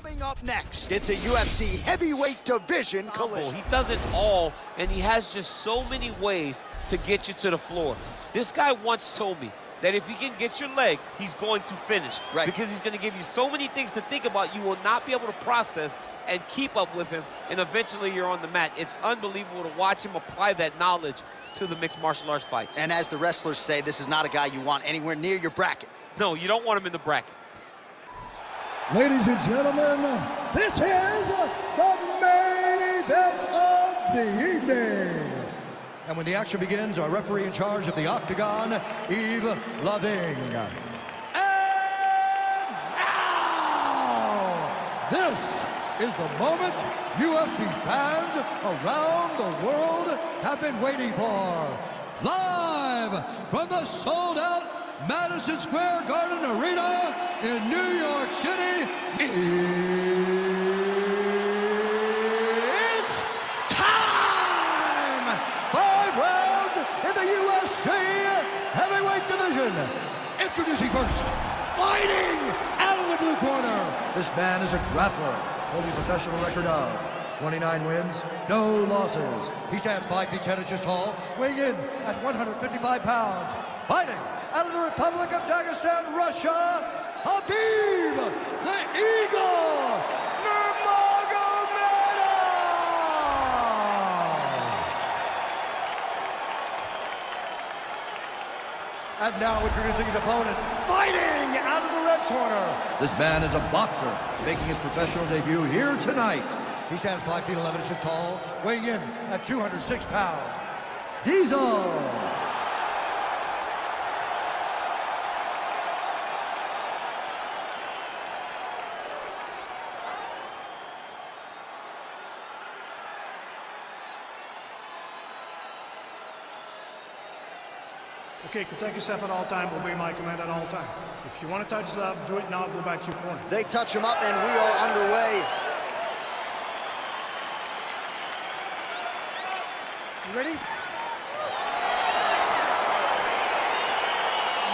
Coming up next, it's a UFC heavyweight division collision. He does it all, and he has just so many ways to get you to the floor. This guy once told me that if he can get your leg, he's going to finish. Right. Because he's going to give you so many things to think about, you will not be able to process and keep up with him, and eventually you're on the mat. It's unbelievable to watch him apply that knowledge to the mixed martial arts fights. And as the wrestlers say, this is not a guy you want anywhere near your bracket. No, you don't want him in the bracket. Ladies and gentlemen, this is the main event of the evening. And when the action begins, our referee in charge of the Octagon, Yves Loving. And now, this is the moment UFC fans around the world have been waiting for. Live from the sold-out Madison Square Garden Arena in New York City, it's time! 5 rounds in the UFC heavyweight division. Introducing first, fighting out of the blue corner. This man is a grappler, holding a professional record of 29 wins, no losses. He stands 5 feet 10 inches tall, weighing in at 155 pounds. Fighting out of the Republic of Dagestan, Russia, Khabib the Eagle Nurmagomedov! And now introducing his opponent, fighting out of the red corner. This man is a boxer, making his professional debut here tonight. He stands 5 feet 11 inches tall, weighing in at 206 pounds. Diesel! Okay, protect yourself at all time, obey my command at all time. If you want to touch left, do it now, go back to your corner. They touch him up and we are underway. You ready? You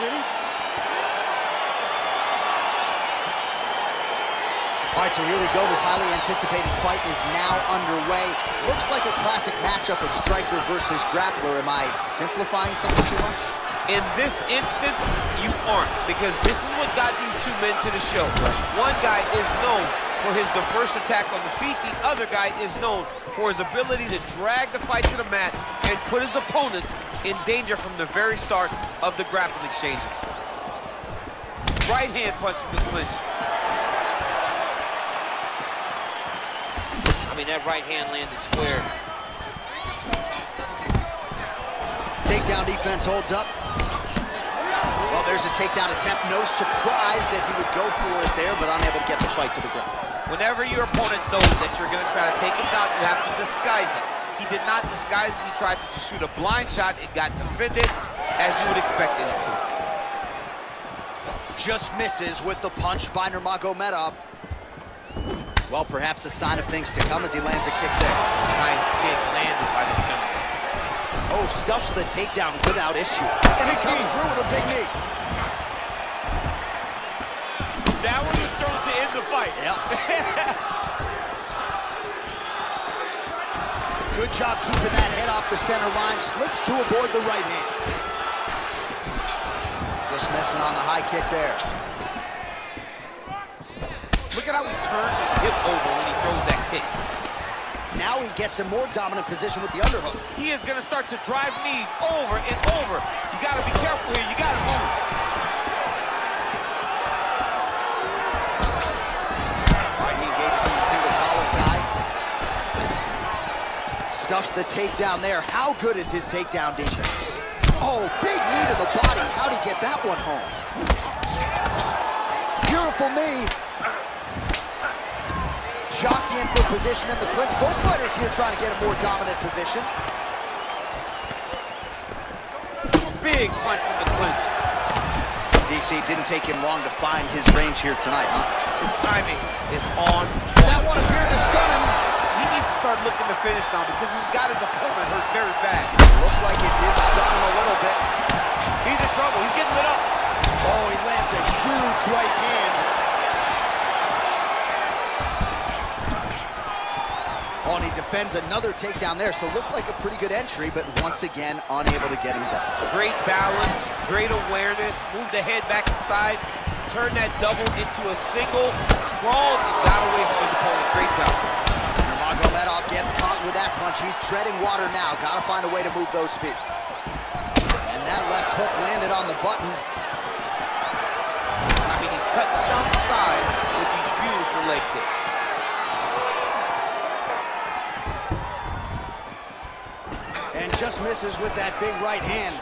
ready? All right, so here we go. This highly anticipated fight is now underway. Looks like a classic matchup of striker versus grappler. Am I simplifying things too much? In this instance, you aren't, because this is what got these two men to the show. One guy is known for his diverse attack on the feet. The other guy is known for his ability to drag the fight to the mat and put his opponents in danger from the very start of the grappling exchanges. Right hand punch from the clinch. I mean, that right hand landed square. Takedown defense holds up. Well, there's a takedown attempt. No surprise that he would go for it there, but unable to get the fight to the ground. Whenever your opponent knows that you're going to try to take him down, you have to disguise it. He did not disguise it. He tried to just shoot a blind shot. It got defended as you would expect it to. Just misses with the punch by Nurmagomedov. Well, perhaps a sign of things to come as he lands a kick there. Nice kick landed by the defender. Oh, stuffs the takedown without issue. And it comes through with a big knee. That one was thrown to end the fight. Yep. Good job keeping that head off the center line. Slips to avoid the right hand. Just missing on the high kick there. Look at how he turns his hip over when he throws that kick. Now he gets a more dominant position with the underhook. He is going to start to drive knees over and over. You got to be careful here. You got to move. All right, he engages in the single collar tie. Stuffs the takedown there. How good is his takedown defense? Oh, big knee to the body. How'd he get that one home? Beautiful knee. Jockeying for position in the clinch. Both fighters here trying to get a more dominant position. Big punch from the clinch. DC didn't take him long to find his range here tonight, huh? His timing is on. That one appeared to stun him. He needs to start looking to finish now because he's got his opponent hurt very bad. Looked like it did stun him a little bit. He's in trouble. He's getting lit up. Oh, he lands a huge right hand. defends another takedown there, so looked like a pretty good entry, but once again, unable to get him down. Great balance, great awareness, moved the head back inside, turned that double into a single, sprawled, and got away from his opponent. Great job. Nurmagomedov gets caught with that punch. He's treading water now. Got to find a way to move those feet. And that left hook landed on the button. I mean, he's cutting down the side with these beautiful leg kicks. And just misses with that big right hand.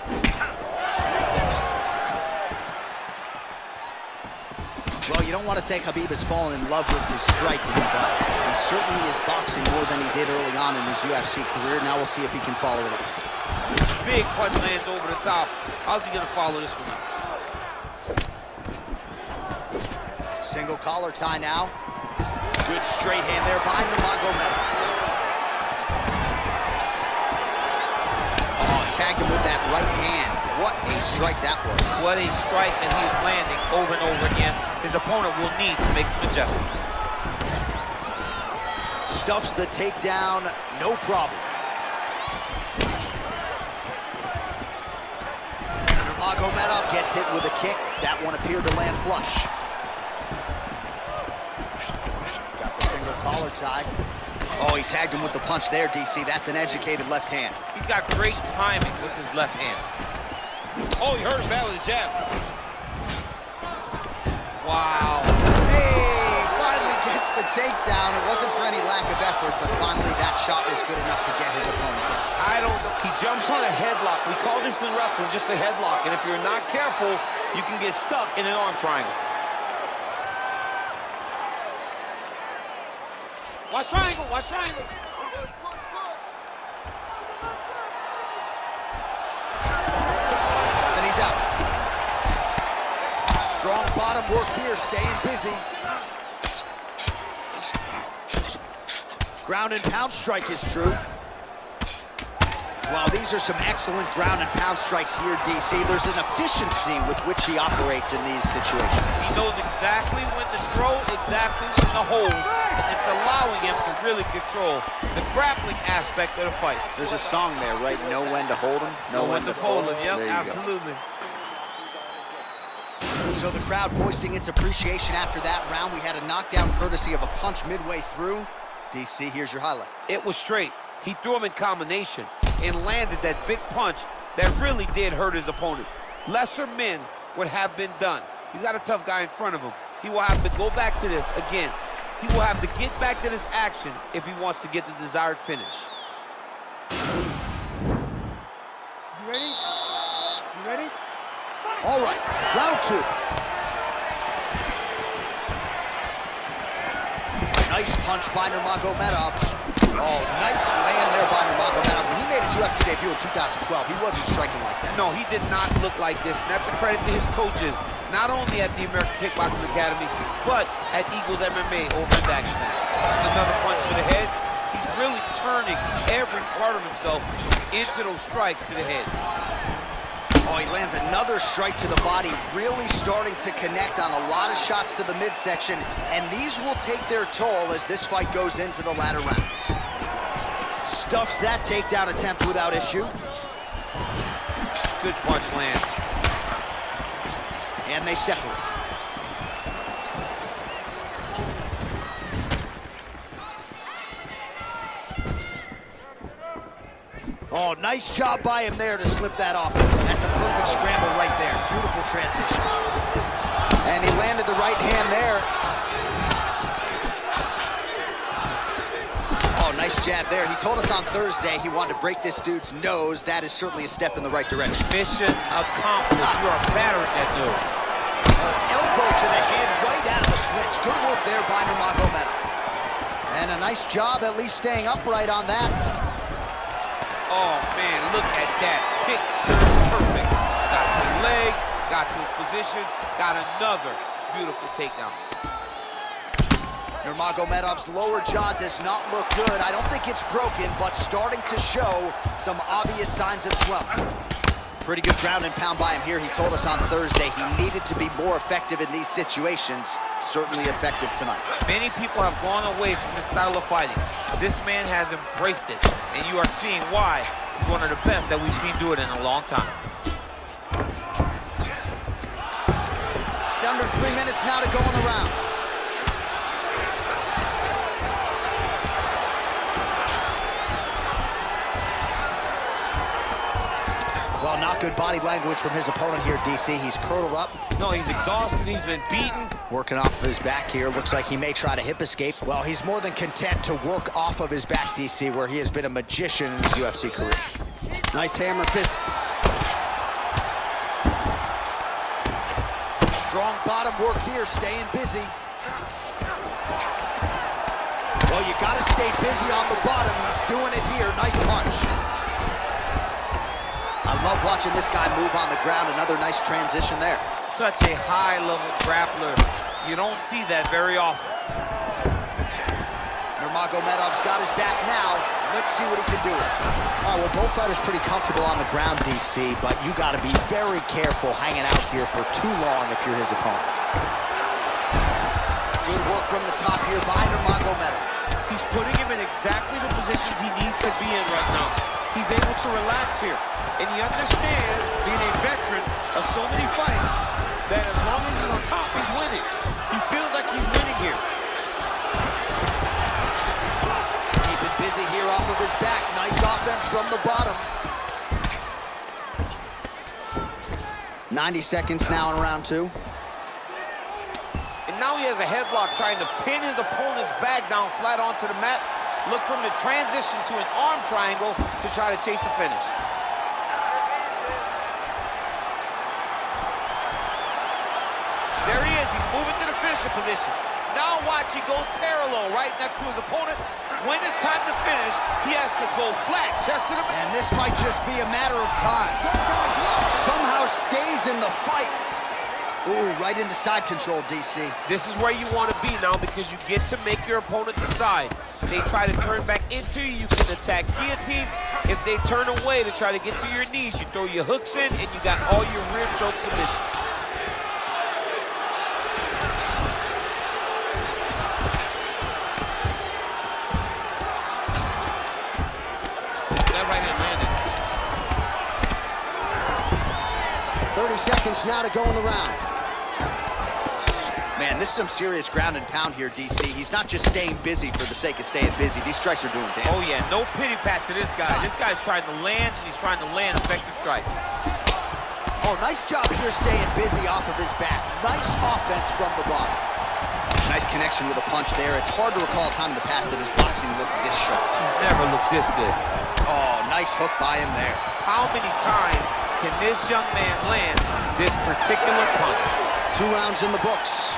Well, you don't want to say Khabib has fallen in love with his striking, but he certainly is boxing more than he did early on in his UFC career. Now we'll see if he can follow it up. Big punch lands over the top. How's he going to follow this one up? Single collar tie now. Good straight hand there by Nurmagomedov. Oh, tagged him with that right hand. What a strike that was. What a strike, and he is landing over and over again. His opponent will need to make some adjustments. Stuffs the takedown, no problem. Nurmagomedov gets hit with a kick. That one appeared to land flush. Got the single collar tie. Oh, he tagged him with the punch there, DC. That's an educated left hand. He's got great timing with his left hand. Oh, he hurt him badly with the jab. Wow. Hey, finally gets the takedown. It wasn't for any lack of effort, but finally that shot was good enough to get his opponent down. I don't know. He jumps on a headlock. We call this in wrestling just a headlock. And if you're not careful, you can get stuck in an arm triangle. Watch triangle, watch triangle. Push, push, push. And he's out. Strong bottom work here, staying busy. Ground and pound strike is true. Well, these are some excellent ground and pound strikes here, DC. There's an efficiency with which he operates in these situations. He knows exactly when to throw, exactly when to hold, and it's allowing him to really control the grappling aspect of the fight. There's a song there, right? Know when to hold him, know when to fold him. Yep, absolutely. So the crowd voicing its appreciation after that round. We had a knockdown courtesy of a punch midway through. DC, here's your highlight. It was straight. He threw him in combination and landed that big punch that really did hurt his opponent. Lesser men would have been done. He's got a tough guy in front of him. He will have to go back to this again. He will have to get back to this action if he wants to get the desired finish. You ready? You ready? All right, round two. Nice punch by Nurmagomedov. Oh, nice land there by Nurmagomedov. When he made his UFC debut in 2012, he wasn't striking like that. No, he did not look like this, and that's a credit to his coaches, not only at the American Kickboxing Academy, but at Eagles MMA over in Pakistan. Another punch to the head. He's really turning every part of himself into those strikes to the head. Oh, he lands another strike to the body, really starting to connect on a lot of shots to the midsection, and these will take their toll as this fight goes into the latter rounds. Stuffs that takedown attempt without issue. Good punch land. And they separate. Oh, nice job by him there to slip that off. That's a perfect scramble right there. Beautiful transition. And he landed the right hand there. Oh, nice jab there. He told us on Thursday he wanted to break this dude's nose. That is certainly a step in the right direction. Mission accomplished. You are battering that dude. Oh, elbow to the head right out of the clinch. Good work there by Nurmagomedov. And a nice job at least staying upright on that. Oh, man, look at that. Kick turn perfect. Got to the leg, got to his position, got another beautiful takedown. Nurmagomedov's lower jaw does not look good. I don't think it's broken, but starting to show some obvious signs of swelling. Pretty good ground and pound by him here. He told us on Thursday he needed to be more effective in these situations. Certainly effective tonight. Many people have gone away from this style of fighting. This man has embraced it, and you are seeing why he's one of the best that we've seen do it in a long time. Under 3 minutes now to go in the round. Well, not good body language from his opponent here, DC. He's curled up. No, he's exhausted. He's been beaten. Working off of his back here. Looks like he may try to hip escape. Well, he's more than content to work off of his back, DC, where he has been a magician in his UFC career. Nice hammer fist. Strong bottom work here, staying busy. Well, you gotta stay busy on the bottom. He's doing it here. Nice punch. I love watching this guy move on the ground. Another nice transition there. Such a high-level grappler. You don't see that very often. Nurmagomedov's got his back now. Let's see what he can do. All right, well, both fighters pretty comfortable on the ground, DC, but you got to be very careful hanging out here for too long if you're his opponent. Good work from the top here by Nurmagomedov. He's putting him in exactly the positions he needs to be in right now. He's able to relax here. And he understands, being a veteran of so many fights, that as long as he's on top, he's winning. He feels like he's winning here. Keeping busy here off of his back. Nice offense from the bottom. 90 seconds now in round 2. And now he has a headlock trying to pin his opponent's back down flat onto the mat. Look for him to transition to an arm triangle to try to chase the finish. There he is. He's moving to the finisher position. Now watch, he goes parallel right next to his opponent. When it's time to finish, he has to go flat, chest to the mat. And this might just be a matter of time. Somehow stays in the fight. Ooh, right into side control, DC. This is where you want to be now because you get to make your opponent decide. They try to turn back into you, you can attack guillotine. If they turn away to try to get to your knees, you throw your hooks in and you got all your rear choke submission. That right hand landed. 30 seconds now to go in the round. Man, this is some serious ground and pound here, DC. He's not just staying busy for the sake of staying busy. These strikes are doing damage. Oh, yeah, no pity pat to this guy. This guy's trying to land, and he's trying to land effective strikes. Oh, nice job here staying busy off of his back. Nice offense from the bottom. Nice connection with a punch there. It's hard to recall a time in the past that his boxing looked this sharp. He's never looked this good. Oh, nice hook by him there. How many times can this young man land this particular punch? 2 rounds in the books.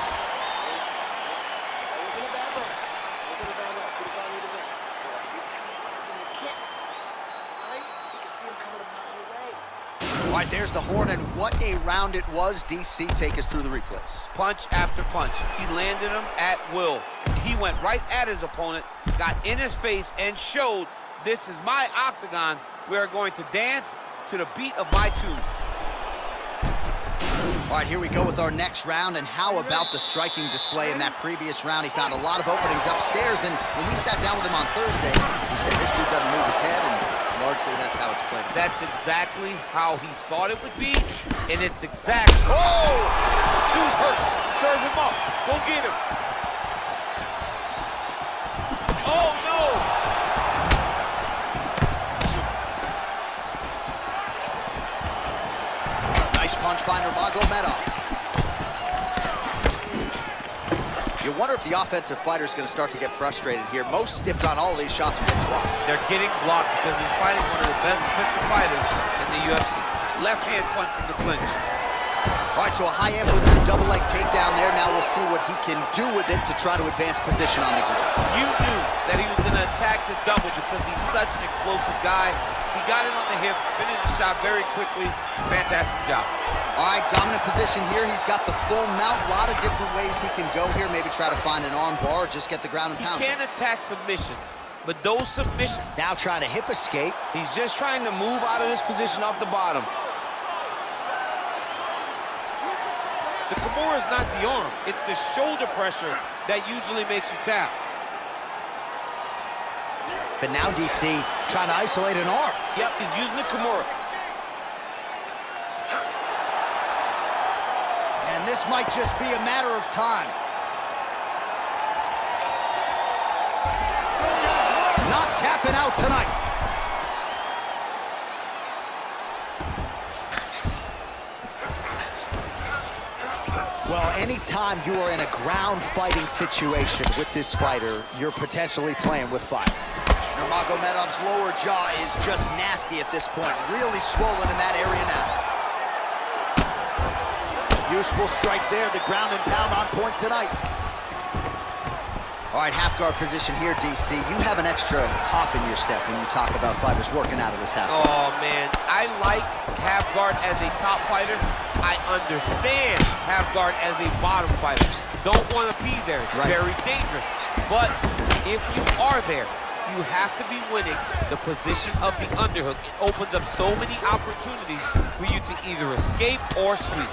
All right, there's the horn, and what a round it was. DC, take us through the replays. Punch after punch. He landed him at will. He went right at his opponent, got in his face, and showed, this is my octagon. We are going to dance to the beat of my tune. All right, here we go with our next round, and how about the striking display in that previous round? He found a lot of openings upstairs, and when we sat down with him on Thursday, he said this dude doesn't move his head, and largely that's how it's played. That's exactly how he thought it would be, and it's exactly... Oh! Dude's hurt. Serve him up. Go get him. Oh, no! Nice punch by Nurmagomedov. You wonder if the offensive fighter is going to start to get frustrated here. Most stiffed on all of these shots are getting blocked. They're getting blocked because he's fighting one of the best defensive fighters in the UFC. Left hand punch from the clinch. All right, so a high amplitude double leg takedown there. Now we'll see what he can do with it to try to advance position on the ground. You knew that he was going to attack the double because he's such an explosive guy. He got it on the hip, finished the shot very quickly. Fantastic job. All right, dominant position here. He's got the full mount. A lot of different ways he can go here. Maybe try to find an arm bar or just get the ground and pound. He can attack submissions, but those submissions... Now trying to hip escape. He's just trying to move out of this position off the bottom. The Kimura is not the arm. It's the shoulder pressure that usually makes you tap. But now DC trying to isolate an arm. Yep, he's using the Kimura. And this might just be a matter of time. Not tapping out tonight. Well, anytime you are in a ground fighting situation with this fighter, you're potentially playing with fire. Nurmagomedov's lower jaw is just nasty at this point, really swollen in that area now. Useful strike there, the ground and pound on point tonight. All right, half guard position here, DC. You have an extra hop in your step when you talk about fighters working out of this half guard. Oh, man, I like half guard as a top fighter. I understand half guard as a bottom fighter. Don't want to be there. It's very dangerous. But if you are there, you have to be winning the position of the underhook. It opens up so many opportunities for you to either escape or sweep.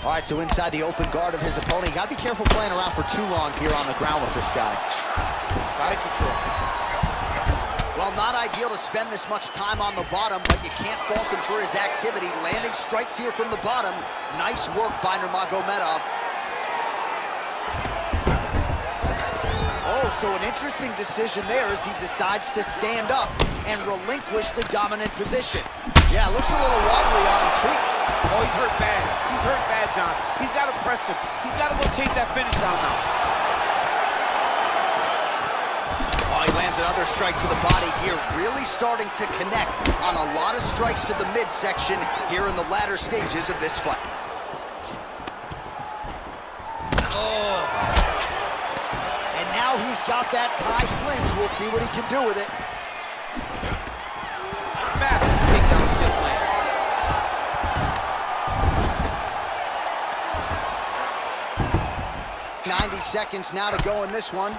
All right, so inside the open guard of his opponent, you got to be careful playing around for too long here on the ground with this guy. Side control. Well, not ideal to spend this much time on the bottom, but you can't fault him for his activity. Landing strikes here from the bottom. Nice work by Nurmagomedov. Oh, so an interesting decision there as he decides to stand up and relinquish the dominant position. Yeah, looks a little wobbly on his feet. Oh, he's hurt bad. He's hurt bad, John. He's got to press him. He's got to go chase that finish down now. Oh, he lands another strike to the body here, really starting to connect on a lot of strikes to the midsection here in the latter stages of this fight. Oh. And now he's got that tie clinch. We'll see what he can do with it. Massive takedown kick land. 90 seconds now to go in this one.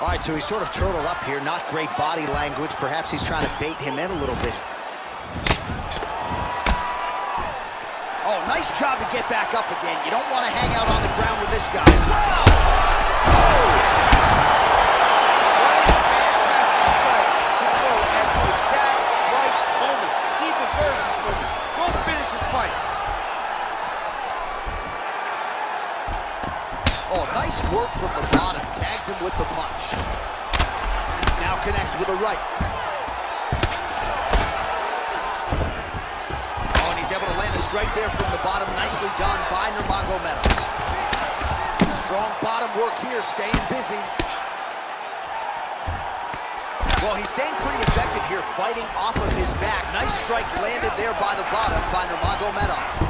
All right, so he's sort of turtled up here. Not great body language. Perhaps he's trying to bait him in a little bit. Oh, nice job to get back up again. You don't want to hang out on the ground with this guy. Wow! Oh! Nice work from the bottom, tags him with the punch. Now connects with a right. Oh, and he's able to land a strike there from the bottom. Nicely done by Nurmagomedov. Strong bottom work here, staying busy. Well, he's staying pretty effective here, fighting off of his back. Nice strike landed there by the bottom by Nurmagomedov.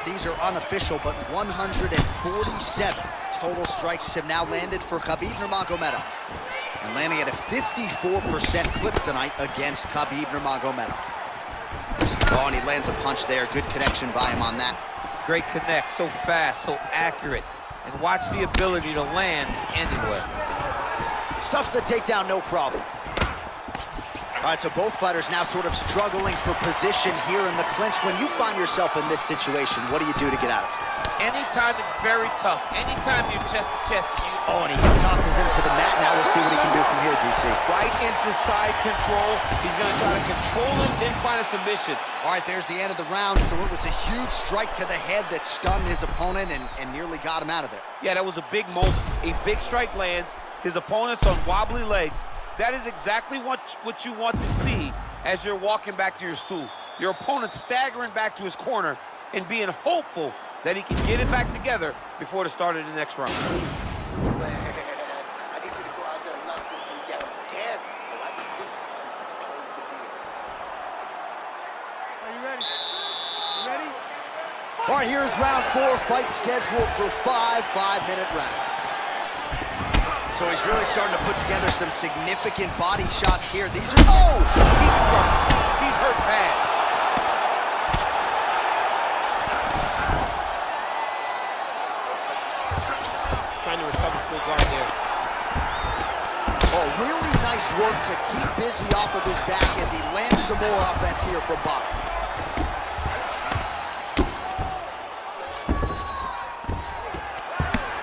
These are unofficial, but 147 total strikes have now landed for Khabib Nurmagomedov. And landing at a 54% clip tonight against Khabib Nurmagomedov. Oh, and he lands a punch there. Good connection by him on that. Great connect, so fast, so accurate. And watch the ability to land anywhere. Stuffs the takedown, no problem. All right, so both fighters now sort of struggling for position here in the clinch. When you find yourself in this situation, what do you do to get out of it? Anytime it's very tough, anytime you're chest to chest. Oh, and he tosses him to the mat. Now we'll see what he can do from here, DC. Right into side control. He's going to try to control him, then find a submission. All right, there's the end of the round. So it was a huge strike to the head that stunned his opponent and nearly got him out of there. Yeah, that was a big moment. A big strike lands. His opponent's on wobbly legs. That is exactly what you want to see as you're walking back to your stool. Your opponent staggering back to his corner and being hopeful that he can get it back together before the start of the next round. I need you to go out there and knock this thing down again. All right, this time, let's close the deal. Are you ready? You ready? All right, here's round 4, fight scheduled for 5 5-minute rounds. So he's really starting to put together some significant body shots here. These are, oh! He's in trouble. He's hurt bad. Trying to recover full guard there. Oh, really nice work to keep busy off of his back as offense here from Bob.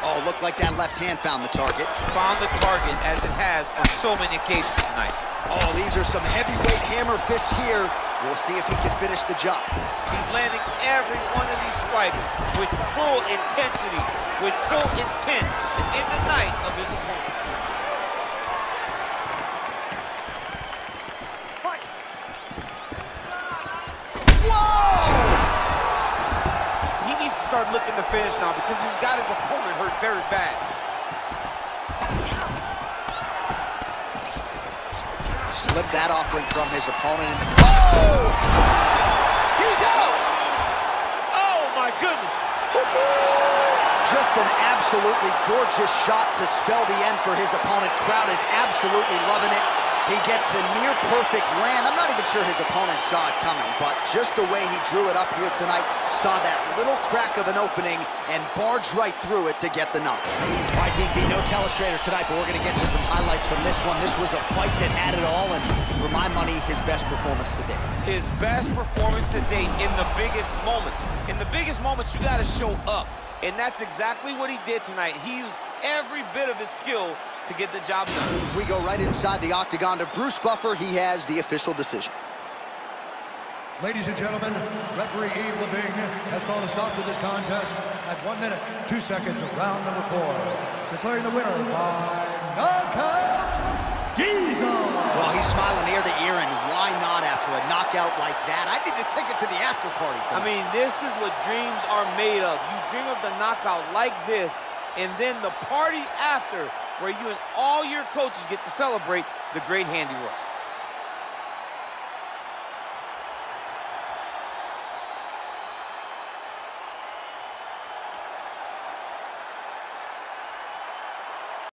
Oh, looked like that left hand found the target. Found the target, as it has on so many occasions tonight. Oh, these are some heavyweight hammer fists here. We'll see if he can finish the job. He's landing every one of these strikes with full intensity, with full intent, and in the night of his opponent. Start looking to finish now because he's got his opponent hurt very bad. Slipped that offering from his opponent in the... Oh! He's out! Oh, my goodness. Just an absolutely gorgeous shot to spell the end for his opponent. Crowd is absolutely loving it. He gets the near-perfect land. I'm not even sure his opponent saw it coming, but just the way he drew it up here tonight, saw that little crack of an opening and barged right through it to get the knock. All right, DC, no telestrator tonight, but we're going to get you some highlights from this one. This was a fight that had it all, and for my money, his best performance to date. His best performance to date in the biggest moment. In the biggest moments, you got to show up, and that's exactly what he did tonight. He used every bit of his skill to get the job done. We go right inside the octagon to Bruce Buffer. He has the official decision. Ladies and gentlemen, referee Yves Leving has called a stop to this contest at 1 minute, 2 seconds of round number 4. Declaring the winner by knockout, Diesel. Well, he's smiling ear to ear, and why not after a knockout like that? I need to take it to the after party tonight. I mean, this is what dreams are made of. You dream of the knockout like this, and then the party after, where you and all your coaches get to celebrate the great handiwork.